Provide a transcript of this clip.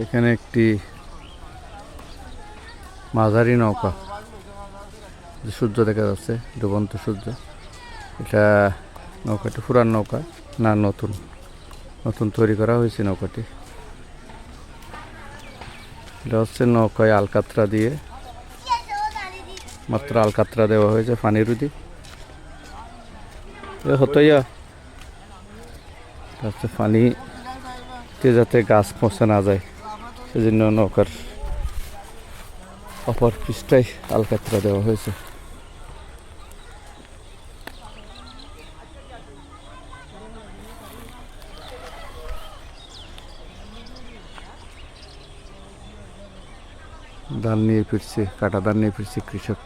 এখানে একটি মাঝারি নৌকা, সূর্য দেখা যাচ্ছে, ডুবন্ত সূর্য। এটা নৌকাটি পুরান নৌকা না নতুন? নতুন তৈরি করা হয়েছে নৌকাটি। এটা হচ্ছে নৌকায় আলকাতরা দিয়ে, মাত্র আলকাতরা দেওয়া হয়েছে পানির উদি হতইয়া হচ্ছে পানিতে যাতে গাছ পচে না যায় সেজন্য নৌকার অপর পৃষ্ঠায় আলকাতরা দেওয়া হয়েছে। ধান নিয়ে ফিরছে, কাটা ধান নিয়ে ফিরছে কৃষক।